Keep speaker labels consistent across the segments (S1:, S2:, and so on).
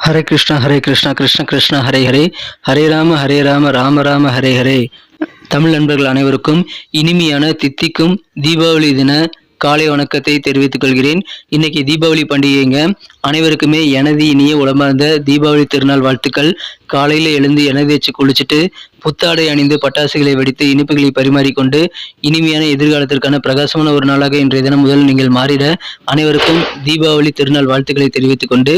S1: ஹரே கிருஷ்ணா கிருஷ்ண கிருஷ்ண ஹரே ஹரே, ஹரே ராம ராம ராம ஹரே ஹரே. தமிழ் நண்பர்கள் அனைவருக்கும் இனிமையான தித்திக்கும் தீபாவளி தின காலை வணக்கத்தை தெரிவித்துக் கொள்கிறேன். இன்னைக்கு தீபாவளி பண்டிகைங்க. அனைவருக்குமே எனது இனிய உளமார்ந்த தீபாவளி திருநாள் வாழ்த்துக்கள். காலையில எழுந்து எண்ணெய் தேய்ச்சி குளிச்சுட்டு புத்தாடை அணிந்து பட்டாசுகளை வெடித்து இனிப்புகளை பரிமாறிக்கொண்டு இனிமையான எதிர்காலத்திற்கான பிரகாசமான ஒரு நாளாக இன்றைய தினம் முதல் நீங்கள் மாறிட அனைவருக்கும் தீபாவளி திருநாள் வாழ்த்துக்களை தெரிவித்துக் கொண்டு,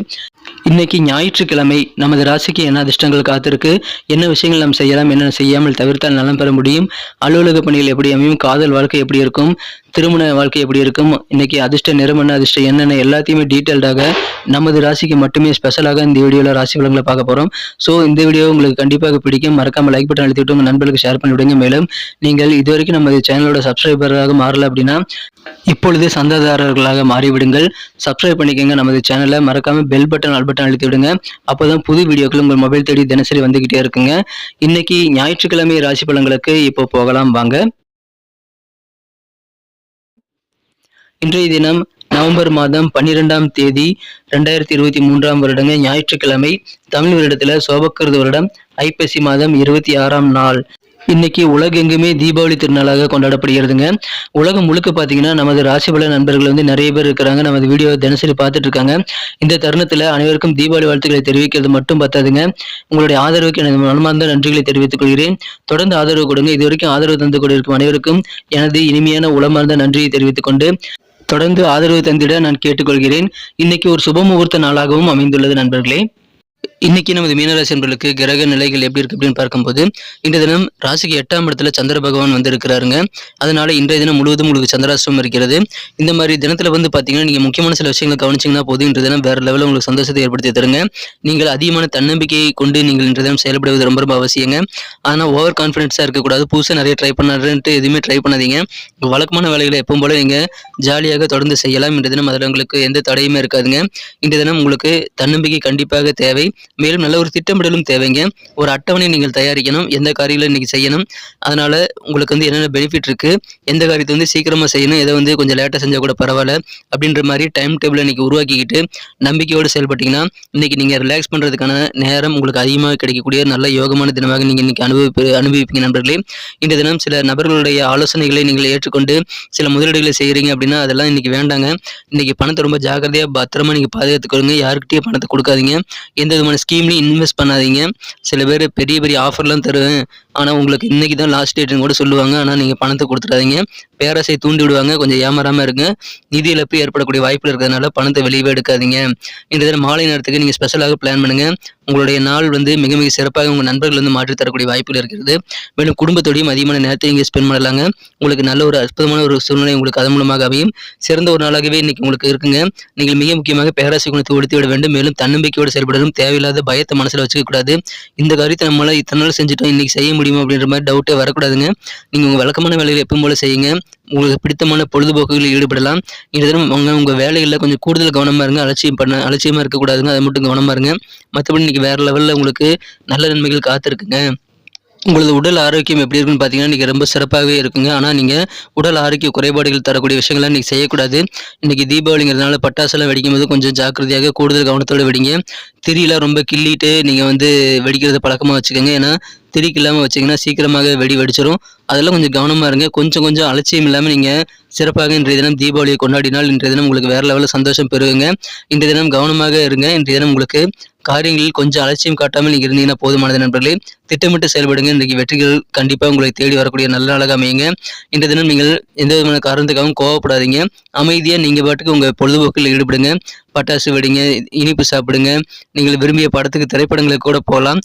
S1: இன்னைக்கு ஞாயிற்றுக்கிழமை நமது ராசிக்கு என்ன அதிர்ஷ்டங்கள் காத்திருக்கு, என்ன விஷயங்கள் நாம் செய்யலாம், என்ன செய்யாமல் தவிர்த்தால் நலம் பெற முடியும், அலுவலக பணிகள் எப்படி அமையும், காதல் வாழ்க்கை எப்படி இருக்கும், திருமண வாழ்க்கை எப்படி இருக்கும், இன்னைக்கு அதிர்ஷ்ட நிறம் என்ன, அதிர்ஷ்டம் என்னென்ன எல்லாத்தையுமே டீட்டெயில்டாக நமது ராசிக்கு மட்டுமே ஸ்பெஷலாக இந்த வீடியோவில் ராசி பலன்களை பார்க்க போகிறோம். ஸோ இந்த வீடியோ உங்களுக்கு கண்டிப்பாக பிடிக்கும். மறக்காம லைக் பட்டன் அழுத்திவிட்டு உங்கள் நண்பர்களுக்கு ஷேர் பண்ணி விடுங்க. மேலும் நீங்கள் இதுவரைக்கும் நமது சேனலோட சப்ஸ்கிரைபராக மாறல அப்படின்னா இப்பொழுது சந்தாதாரர்களாக மாறிவிடுங்கள். சப்ஸ்கிரைப் பண்ணிக்கோங்க நமது சேனலை. மறக்காம பெல் பட்டன் ஆல் பட்டன் அழுத்தி விடுங்க. அப்போதான் புது வீடியோக்கள் உங்கள் மொபைல் தேடி தினசரி வந்துகிட்டே இருக்குங்க. இன்னைக்கு ஞாயிற்றுக்கிழமை ராசி பலன்களுக்கு இப்போ போகலாம் வாங்க. இன்றைய தினம் நவம்பர் மாதம் 12ஆம் தேதி 2023ஆம் வருடங்க, ஞாயிற்றுக்கிழமை. தமிழ் வருடத்துல சோபக்கிருது வருடம் ஐப்பசி மாதம் 26ஆம் நாள். இன்னைக்கு உலகெங்குமே தீபாவளி திருநாளாக கொண்டாடப்படுகிறதுங்க. உலகம் முழுக்க பார்த்தீங்கன்னா நமது ராசிபல நண்பர்கள் நிறைய பேர் இருக்கிறாங்க. நமது வீடியோ தினசரி பார்த்துட்டு இருக்காங்க. இந்த தருணத்தில் அனைவருக்கும் தீபாவளி வாழ்த்துக்களை தெரிவிக்கிறது மட்டும் பத்தாதுங்க. உங்களுடைய ஆதரவுக்கு எனது மனமார்ந்த நன்றிகளை தெரிவித்துக் கொள்கிறேன். தொடர்ந்து ஆதரவு கொடுங்க. இதுவரைக்கும் ஆதரவு தந்து கொண்டிருக்கும் அனைவருக்கும் எனது இனிமையான உளமார்ந்த நன்றியை தெரிவித்துக் கொண்டு தொடர்ந்து ஆதரவு தந்திட நான் கேட்டுக்கொள்கிறேன். இன்னைக்கு ஒரு சுப முகூர்த்த நாளாகவும் அமைந்துள்ளது நண்பர்களே. இன்னைக்கு நமது மீனராசி நண்பர்களுக்கு கிரக நிலைகள் எப்படி இருக்கு அப்படின்னு பார்க்கும்போது, இன்றைய தினம் ராசிக்கு 8ஆம் இடத்துல சந்திர பகவான் வந்திருக்கிறாருங்க. அதனால இன்றைய தினம் முழுவதும் உங்களுக்கு சந்திராஷ்டமம் இருக்கிறது. இந்த மாதிரி தினத்துல பாத்தீங்கன்னா நீங்க முக்கியமான சில விஷயங்களை கவனிச்சிங்கன்னா போது இன்றைய தினம் வேற லெவலில் உங்களுக்கு சந்தோஷத்தை ஏற்படுத்தி தருங்க. நீங்கள் அதிகமான தன்னம்பிக்கையை கொண்டு நீங்கள் இன்றைய தினம் செயல்படுவது ரொம்ப ரொம்ப அவசியங்க. ஆனா ஓவர் கான்ஃபிடென்ஸா இருக்கக்கூடாது. புதுசாக நிறைய ட்ரை பண்ணாருன்ட்டு எதுவுமே ட்ரை பண்ணாதீங்க. வழக்கமான வேலைகளை எப்பவும் போல நீங்க ஜாலியாக தொடர்ந்து செய்யலாம். இன்றைய தினம் அதில் உங்களுக்கு எந்த தடையுமே இருக்காதுங்க. இன்றைய தினம் உங்களுக்கு தன்னம்பிக்கை கண்டிப்பாக தேவை. மேலும் நல்ல ஒரு திட்டமிடலும் தேவைங்க. ஒரு அட்டவணை நீங்கள் தயாரிக்கணும். எந்த காரியங்களை இன்னைக்கு செய்யணும், அதனால உங்களுக்கு என்னென்ன பெனிஃபிட் இருக்கு, எந்த காரியத்தை சீக்கிரமா செய்யணும், எதை கொஞ்சம் லேட்டாக செஞ்சா கூட பரவாயில்ல அப்படின்ற மாதிரி டைம் டேபிளை இன்னைக்கு உருவாக்கிக்கிட்டு நம்பிக்கையோடு செயல்பட்டீங்கன்னா இன்னைக்கு நீங்க ரிலாக்ஸ் பண்றதுக்கான நேரம் உங்களுக்கு அதிகமாக கிடைக்கக்கூடிய நல்ல யோகமான தினமாக நீங்க இன்னைக்கு அனுபவிப்பீங்க நண்பர்களே. இந்த தினம் சில நபர்களுடைய ஆலோசனைகளை நீங்கள் ஏற்றுக்கொண்டு சில முதலீடுகளை செய்யறீங்க அப்படின்னா அதெல்லாம் இன்னைக்கு வேண்டாங்க. இன்னைக்கு பணத்தை ரொம்ப ஜாக்கிரதையா பத்திரமா நீங்க பாதுகாத்துக்கொள்ளுங்க. யாருக்கிட்டே பணத்தை கொடுக்காதீங்க. எந்த விதமான ஸ்கீம்லையும் இன்வெஸ்ட் பண்ணாதீங்க. சில பேர் பெரிய பெரிய ஆஃபர்லாம் தருவேன், ஆனால் உங்களுக்கு இன்னைக்கு தான் லாஸ்ட் டேட்னு கூட சொல்லுவாங்க. ஆனால் நீங்கள் பணத்தை கொடுத்துடாதீங்க. பேராசை தூண்டி விடுவாங்க. கொஞ்சம் ஏமாறாமல் இருங்க. நிதி இழப்பு ஏற்படக்கூடிய வாய்ப்புகள் இருக்கிறதுனால பணத்தை வெளியே எடுக்காதீங்க. இந்த தினம் மாலை நேரத்துக்கு நீங்கள் ஸ்பெஷலாக பிளான் பண்ணுங்க. உங்களுடைய நாள் மிக மிக சிறப்பாக உங்கள் நண்பர்கள் மாற்றி தரக்கூடிய வாய்ப்புகள் இருக்கிறது. மேலும் குடும்பத்தோடையும் அதிகமான நேரத்தை இங்கே ஸ்பெண்ட் பண்ணலாங்க. உங்களுக்கு நல்ல ஒரு அற்புதமான ஒரு சூழ்நிலை உங்களுக்கு அதன் மூலமாக அமையும். சிறந்த ஒரு நாளாகவே இன்னைக்கு உங்களுக்கு இருக்குங்க. நீங்கள் மிக முக்கியமாக பேராசை குணத்தை ஒழித்து விட வேண்டும். மேலும் தன்னம்பிக்கையோடு செயல்படணும். தேவையில்லாத பயத்தை மனசில் வச்சுக்க கூடாது. இந்த காரியத்தை நம்மளால இத்தனை நாள் செஞ்சுட்டோம், இன்னைக்கு செய்ய முடியுமா அப்படின்ற மாதிரி டவுட்டே வரக்கூடாதுங்க. நீங்க உங்க வழக்கமான வேலைகளை எப்பவும் போல செய்யுங்க. உங்களுக்கு பிடித்தமான பொழுதுபோக்குகளில் ஈடுபடலாம். இந்த தினம் உங்க வேலைகளில் கொஞ்சம் கூடுதல் கவனமா இருங்க. அலட்சியமா இருக்கக்கூடாதுங்க. அதை மட்டும் கவனமா இருங்க. மற்றபடி இன்னைக்கு வேற லெவல்ல உங்களுக்கு நல்ல நன்மைகள் காத்திருக்குங்க. உங்களது உடல் ஆரோக்கியம் எப்படி இருக்குன்னு பார்த்தீங்கன்னா இன்றைக்கி ரொம்ப சிறப்பாகவே இருக்குங்க. ஆனால் நீங்கள் உடல் ஆரோக்கிய குறைபாடுகள் தரக்கூடிய விஷயங்கள்லாம் இன்றைக்கி செய்யக்கூடாது. இன்றைக்கி தீபாவளிங்கிறதுனால பட்டாசுலாம் வெடிக்கும் போது கொஞ்சம் ஜாக்கிரதையாக கூடுதல் கவனத்தோடு வெடிங்க. திரியெல்லாம் ரொம்ப கிள்ளிட்டு நீங்கள் வெடிக்கிறத பழக்கமாக வச்சுக்கோங்க. ஏன்னா திரிக்கு இல்லாமல் வச்சிங்கன்னா சீக்கிரமாக வெடிச்சிடும். அதெல்லாம் கொஞ்சம் கவனமாக இருங்க. கொஞ்சம் அலட்சியம் இல்லாமல் நீங்கள் சிறப்பாக இன்றைய தினம் தீபாவளியை கொண்டாடினால் இன்றைய தினம் உங்களுக்கு வேறு லெவலில் சந்தோஷம் பெறுவீங்க. இன்றைய தினம் கவனமாக இருங்க. இன்றைய தினம் உங்களுக்கு காரியங்களில் கொஞ்சம் அலட்சியம் காட்டாமல் நீங்கள் இருந்தீங்கன்னா போதுமானது நண்பர்களே. திட்டமிட்டு செயல்படுங்க. இன்றைக்கு வெற்றிகள் கண்டிப்பாக உங்களை தேடி வரக்கூடிய நல்ல நாளாக அமையுங்க. இன்றைய தினம் நீங்கள் எந்த விதமான காரணத்துக்காகவும் கோவப்படாதீங்க. அமைதியாக நீங்கள் பாட்டுக்கு உங்கள் பொழுதுபோக்கில் ஈடுபடுங்க. பட்டாசு வெடிங்க, இனிப்பு சாப்பிடுங்க. நீங்கள் விரும்பிய படத்துக்கு திரைப்படங்களுக்கு கூட போகலாம்.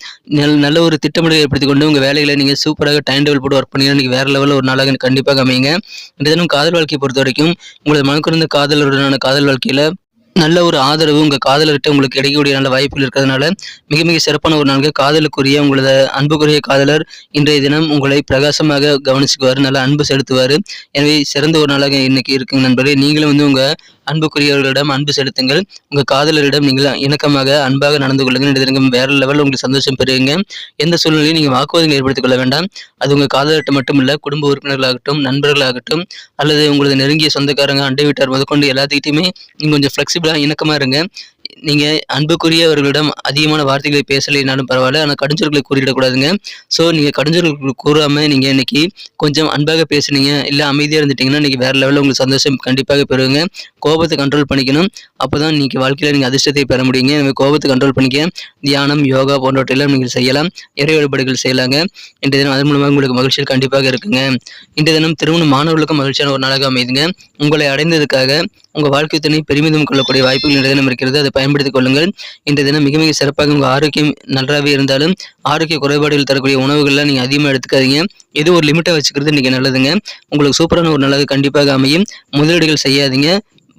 S1: நல்ல ஒரு திட்டமிடல் ஏற்படுத்தி கொண்டு உங்கள் வேலைகளை நீங்கள் சூப்பராக டைம் டேபிள் போட்டு ஒர்க் பண்ணிங்கன்னா இன்றைக்கி வேறு லெவலில் ஒரு நாளாக கண்டிப்பாக அமையுங்க. இந்த தினம் காதல் வாழ்க்கையை பொறுத்த வரைக்கும் உங்களது மனக்குறந்த காதலருடனான காதல் வாழ்க்கையில் நல்ல ஒரு ஆதரவு உங்கள் காதலர்கிட்ட உங்களுக்கு கிடைக்கக்கூடிய நல்ல வாய்ப்புகள் இருக்கிறதுனால மிக மிக சிறப்பான ஒரு நாளுக்கு காதலுக்குரிய உங்களது அன்புக்குரிய காதலர் இன்றைய தினம் உங்களை பிரகாசமாக கவனிச்சுக்குவார், நல்ல அன்பு செலுத்துவார். எனவே சிறந்த ஒரு நாளாக இன்னைக்கு இருக்குங்க நண்பர்களே. நீங்களும் உங்கள் அன்புக்குரியவர்களிடம் அன்பு செலுத்துங்கள். உங்கள் காதலரிடம் நீங்கள் இணக்கமாக அன்பாக நடந்து கொள்ளுங்கள். இந்த தினம் வேற லெவலில் உங்களுக்கு சந்தோஷம் பெறுவீங்க. எந்த சூழ்நிலையும் நீங்கள் வாக்குவாதங்கள் ஏற்படுத்திக் கொள்ள வேண்டாம். அது உங்கள் காதலர்கிட்ட மட்டும் இல்லை, குடும்ப உறுப்பினர்களாகட்டும், நண்பர்களாகட்டும், அல்லது உங்களது நெருங்கிய சொந்தக்காரங்க, அண்டை வீட்டார் முதற்கொண்டு எல்லாத்துக்கிட்டையுமே நீங்கள் கொஞ்சம் ஃப்ளெக்சிபிளாக இணக்கமாக இருங்க. நீங்கள் அன்புக்குரியவர்களிடம் அதிகமான வார்த்தைகளை பேசலைனாலும் பரவாயில்ல, ஆனால் கடுஞ்சொற்களை கூறிடக்கூடாதுங்க. ஸோ நீங்கள் கடுஞ்சொற்கள் கூறாமல் நீங்கள் இன்னைக்கு கொஞ்சம் அன்பாக பேசுனீங்க, இல்லை அமைதியாக இருந்துட்டீங்கன்னா இன்றைக்கி வேறு லெவலில் உங்களுக்கு சந்தோஷம் கண்டிப்பாக பெறுவீங்க. கோபத்தை கண்ட்ரோல் பண்ணிக்கணும், அப்போ தான் இன்றைக்கி வாழ்க்கையில் நீங்கள் அதிர்ஷ்டத்தை பெற முடியுங்க. எனவே கோபத்தை கண்ட்ரோல் பண்ணிக்க தியானம், யோகா போன்றவற்றையெல்லாம் நீங்கள் செய்யலாம், இறை வழிபாடுகள் செய்யலாங்க. இன்றைய தினம் அதன் மூலமாக உங்களுக்கு மகிழ்ச்சியில் கண்டிப்பாக இருக்குங்க. இன்றைய தினம் திருமண மாணவர்களுக்கும் மகிழ்ச்சியான ஒரு நாளாக அமைதுங்க. உங்களை அடைந்ததுக்காக உங்கள் வாழ்க்கை துணை பெருமிதம் கொள்ளக்கூடிய வாய்ப்புகள் இன்றைய தினம் இருக்கிறது. அதை பயன்படுத்திக் கொள்ளுங்கள். இன்றைய தினம் மிக மிக சிறப்பாக உங்கள் ஆரோக்கியம் நன்றாகவே இருந்தாலும் ஆரோக்கிய குறைபாடுகள் தரக்கூடிய உணவுகள்லாம் நீங்கள் அதிகமாக எடுத்துக்காதீங்க. இது ஒரு லிமிட்டாக வச்சுக்கிறது இன்றைக்கி நல்லதுங்க. உங்களுக்கு சூப்பரான ஒரு நல்லது கண்டிப்பாக அமையும். முதலீடுகள் செய்யாதீங்க,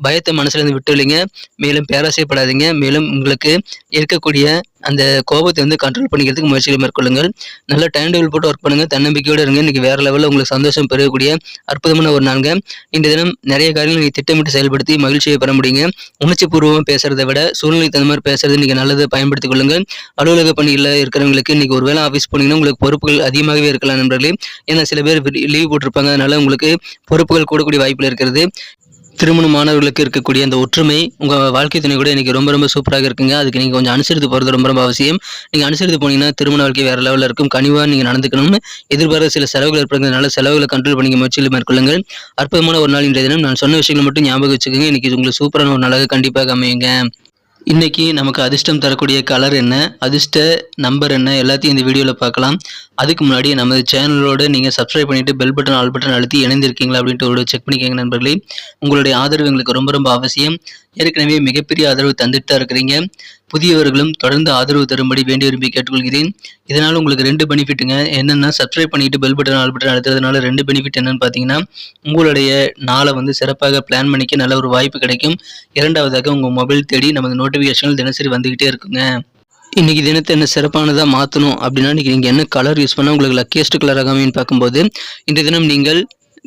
S1: பயத்தை மனசுலேருந்து விட்டுலிங்க, மேலும் பேராசைப்படாதீங்க. மேலும் உங்களுக்கு இருக்கக்கூடிய அந்த கோபத்தை கண்ட்ரோல் பண்ணிக்கிறதுக்கு முயற்சிகளை மேற்கொள்ளுங்கள். நல்ல டைம் டேபிள் போட்டு ஒர்க் பண்ணுங்கள், தன்னம்பிக்கையோடு இருங்க. இன்றைக்கி வேறு லெவலில் உங்களுக்கு சந்தோஷம் பெறக்கூடிய அற்புதமான ஒரு நாளுங்க. இந்த தினம் நிறைய காரியங்கள் நீங்கள் திட்டமிட்டு செயல்படுத்தி மகிழ்ச்சியை பெற முடியுங்க. உணர்ச்சி பூர்வமாக பேசுகிறத விட சூழ்நிலைக்கு தகுந்த மாதிரி பேசுறது இன்றைக்கி நல்லது, பயன்படுத்திக் கொள்ளுங்கள். அலுவலக பணியில் இருக்கிறவங்களுக்கு இன்றைக்கி ஒரு வேளை ஆஃபீஸ் போனீங்கன்னா உங்களுக்கு பொறுப்புகள் அதிகமாகவே இருக்கலாம் நண்பர்களே. ஏன்னா சில பேர் லீவ் போட்டிருப்பாங்க, அதனால் உங்களுக்கு பொறுப்புகள் கூடக்கூடிய வாய்ப்பில் இருக்கிறது. திருமண மாணவர்களுக்கு இருக்கக்கூடிய அந்த ஒற்றுமை உங்கள் வாழ்க்கை துணை கூட இன்றைக்கி ரொம்ப ரொம்ப சூப்பராக இருக்குங்க. அதுக்கு நீங்கள் கொஞ்சம் அனுசரித்து போகிறது ரொம்ப ரொம்ப அவசியம். நீங்கள் அனுசரித்து போனீங்கன்னா திருமண வாழ்க்கை வேறு லெவலில் இருக்கும். கனிவாக நீங்கள் நடந்துக்கணும்னு எதிர்பார்த்த சில செலவுகள் ஏற்படுறதுனால செலவுகளை கண்ட்ரோல் பண்ணிக்க முயற்சியில் மேற்கொள்ளுங்கள். அற்புதமான ஒரு நாள் இன்றைய தினம். நான் சொன்ன விஷயங்களை மட்டும் ஞாபகம் வச்சுக்கோங்க. இன்றைக்கி உங்களுக்கு சூப்பரான ஒரு நாளாக கண்டிப்பாக அமையுங்க. இன்றைக்கி நமக்கு அதிர்ஷ்டம் தரக்கூடிய கலர் என்ன, அதிர்ஷ்ட நம்பர் என்ன, எல்லாத்தையும் இந்த வீடியோவில் பார்க்கலாம். அதுக்கு முன்னாடி நமது சேனலோடு நீங்கள் சப்ஸ்கிரைப் பண்ணிவிட்டு பெல் பட்டன் ஆல் பட்டன் அழுத்தி இணைந்திருக்கீங்களா அப்படின்ட்டு ஒரு செக் பண்ணிக்கோங்க நண்பர்களே. உங்களுடைய ஆதரவு எங்களுக்கு ரொம்ப ரொம்ப அவசியம். ஏற்கனவே மிகப்பெரிய ஆதரவு தந்துட்டு தான் இருக்கிறீங்க. புதியவர்களும் தொடர்ந்து ஆதரவு தரும்படி வேண்டி விரும்பி கேட்டுக்கொள்கிறேன். இதனால் உங்களுக்கு 2 பெனிஃபிட்டுங்க. என்னென்னா சப்ஸ்கிரைப் பண்ணிவிட்டு பெல் பட்டன் ஆல் பட்டன் அழுத்துறதுனால 2 பெனிஃபிட் என்னென்னு பார்த்தீங்கன்னா, உங்களுடைய நாளை சிறப்பாக பிளான் பண்ணிக்க நல்ல ஒரு வாய்ப்பு கிடைக்கும். இரண்டாவதாக உங்கள் மொபைல் தேடி நமது நோட்டிஃபிகேஷன்கள் தினசரி வந்துக்கிட்டே இருக்குங்க. இன்றைக்கி தினத்தை என்ன சிறப்பானதாக மாற்றணும் அப்படின்னா, இன்றைக்கி நீங்கள் என்ன கலர் யூஸ் பண்ணால் உங்களுக்கு லக்கியஸ்ட் கலராக அமைன்னு பார்க்கும்போது, இன்றைய தினம் நீங்கள்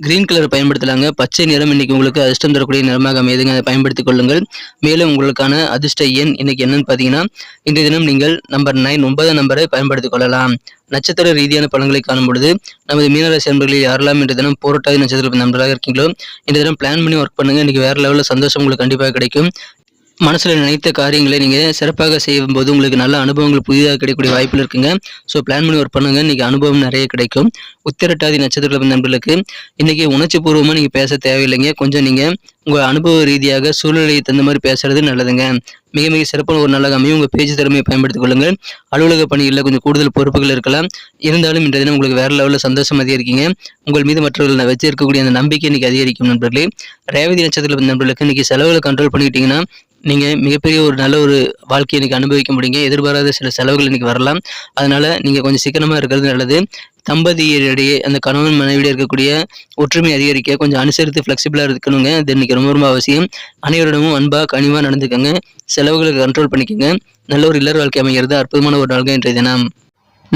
S1: கிரீன் கலர் பயன்படுத்தலாங்க. பச்சை நிறம் இன்றைக்கி உங்களுக்கு அதிர்ஷ்டம் தரக்கூடிய நிறமாக அமையுதுங்க, அதை பயன்படுத்திக் கொள்ளுங்கள். மேலும் உங்களுக்கான அதிர்ஷ்ட எண் இன்றைக்கி என்னன்னு பார்த்தீங்கன்னா, இன்றைய தினம் நீங்கள் நம்பர் 9 9 நம்பரை பயன்படுத்திக் கொள்ளலாம். நட்சத்திர ரீதியான பலன்களை காணும் பொழுது நமது மீனராசி நண்பர்களில் யாரெல்லாம் இன்றைய தினம் போராட்டாதி நட்சத்திர நண்பர்களாக இருக்கீங்களோ இன்றைய தினம் பிளான் பண்ணி ஒர்க் பண்ணுங்கள். இன்றைக்கி வேறு லெவலில் சந்தோஷம் உங்களுக்கு கண்டிப்பாக கிடைக்கும். மனசில் நினைத்த காரியங்களை நீங்கள் சிறப்பாக செய்யும்போது உங்களுக்கு நல்ல அனுபவங்கள் புதிதாக கிடைக்கக்கூடிய வாய்ப்பில் இருக்குங்க. ஸோ பிளான் பண்ணி ஒர்க் பண்ணுங்கள், இன்றைக்கி அனுபவம் நிறைய கிடைக்கும். உத்திரட்டாதி நட்சத்திர நண்பர்களுக்கு இன்றைக்கி உணர்ச்சி பூர்வமாக நீங்கள் பேச தேவையில்லைங்க. கொஞ்சம் நீங்கள் உங்கள் அனுபவ ரீதியாக சூழ்நிலையை தகுந்த மாதிரி பேசுறது நல்லதுங்க. மிக மிக சிறப்பான ஒரு நாளாக அமையும். உங்கள் பேச்சு திறமையை பயன்படுத்திக் கொள்ளுங்கள். அலுவலக பணிகளில் கொஞ்சம் கூடுதல் பொறுப்புகள் இருக்கலாம். இருந்தாலும் இன்றைய தினம் உங்களுக்கு வேறு லெவலில் சந்தோஷம் அதிகரிக்கீங்க. உங்கள் மீது மற்றவர்கள் வச்சிருக்கக்கூடிய அந்த நம்பிக்கை இன்றைக்கி அதிகரிக்கும் நண்பர்களே. ரேவதி நட்சத்திர நண்பர்களுக்கு இன்றைக்கி செலவுகளை கண்ட்ரோல் பண்ணிக்கிட்டிங்கன்னா நீங்கள் மிகப்பெரிய ஒரு நல்ல ஒரு வாழ்க்கையை இன்றைக்கி அனுபவிக்க முடியுங்க. எதிர்பாராத சில செலவுகள் இன்றைக்கி வரலாம். அதனால் நீங்கள் கொஞ்சம் சிக்கனமாக இருக்கிறது நல்லது. தம்பதியரிடையே அந்த கணவன் மனைவியிடையே இருக்கக்கூடிய ஒற்றுமை அதிகரிக்க கொஞ்சம் அனுசரித்து ஃப்ளெக்சிபிளாக இருக்கணுங்க. அது இன்றைக்கி ரொம்ப ரொம்ப அவசியம். அனைவரிடமும் அன்பாக கனிவாக நடந்துக்கங்க. செலவுகளை கண்ட்ரோல் பண்ணிக்கோங்க. நல்ல ஒரு இல்லற வாழ்க்கை அமைகிறது. அற்புதமான ஒரு நாள்கள் இன்றைய தினம்.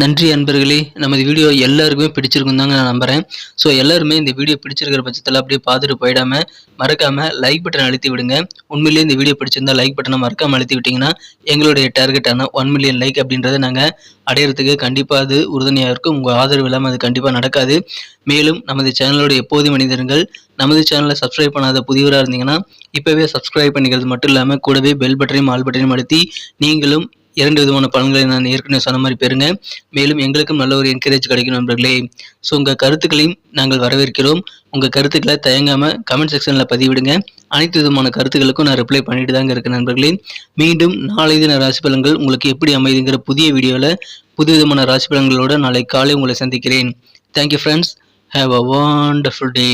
S1: நன்றி அன்பர்களே. நமது வீடியோ எல்லாருக்குமே பிடிச்சிருக்கும் தாங்க நான் நம்புகிறேன். ஸோ எல்லாருமே இந்த வீடியோ பிடிச்சிருக்கிற பட்சத்தில் அப்படியே பார்த்துட்டு போயிடாமல் மறக்காமல் லைக் பட்டன் அழுத்தி விடுங்க. உண்மையிலேயே இந்த வீடியோ பிடிச்சிருந்தால் லைக் பட்டனை மறக்காமல் அழுத்தி விட்டிங்கன்னா எங்களுடைய டார்கெட்டான 1 மில்லியன் லைக் அப்படின்றத நாங்கள் அடையிறதுக்கு கண்டிப்பாக அது உறுதுணையாக இருக்கும். உங்கள் ஆதரவு இல்லாமல் அது கண்டிப்பாக நடக்காது. மேலும் நமது சேனலோட எப்போதும் மனிதர்கள் நமது சேனலை சப்ஸ்கிரைப் பண்ணாத புதியவராக இருந்தீங்கன்னா இப்போவே சப்ஸ்கிரைப் பண்ணிக்கிறது மட்டும் இல்லாமல் கூடவே பெல் பட்டனையும் ஆல் பட்டனையும் அழுத்தி நீங்களும் 2 விதமான பலன்களை நான் ஏற்கனவே சொன்ன மாதிரி பெறுங்க. மேலும் எங்களுக்கும் நல்ல ஒரு என்கரேஜ் கிடைக்கும் நண்பர்களே. ஸோ உங்கள் கருத்துக்களையும் நாங்கள் வரவேற்கிறோம். உங்கள் கருத்துக்களை தயங்காமல் கமெண்ட் செக்ஷனில் பதிவிடுங்க. அனைத்து விதமான கருத்துக்களுக்கும் நான் ரிப்ளை பண்ணிட்டு தாங்க இருக்கேன் நண்பர்களே. மீண்டும் நாளை தின ராசி பலன்கள் உங்களுக்கு எப்படி அமைதுங்கிற புதிய வீடியோவில் புது விதமான ராசி பலன்களோடு நாளை காலை உங்களை சந்திக்கிறேன். Thank you friends. Have a wonderful day.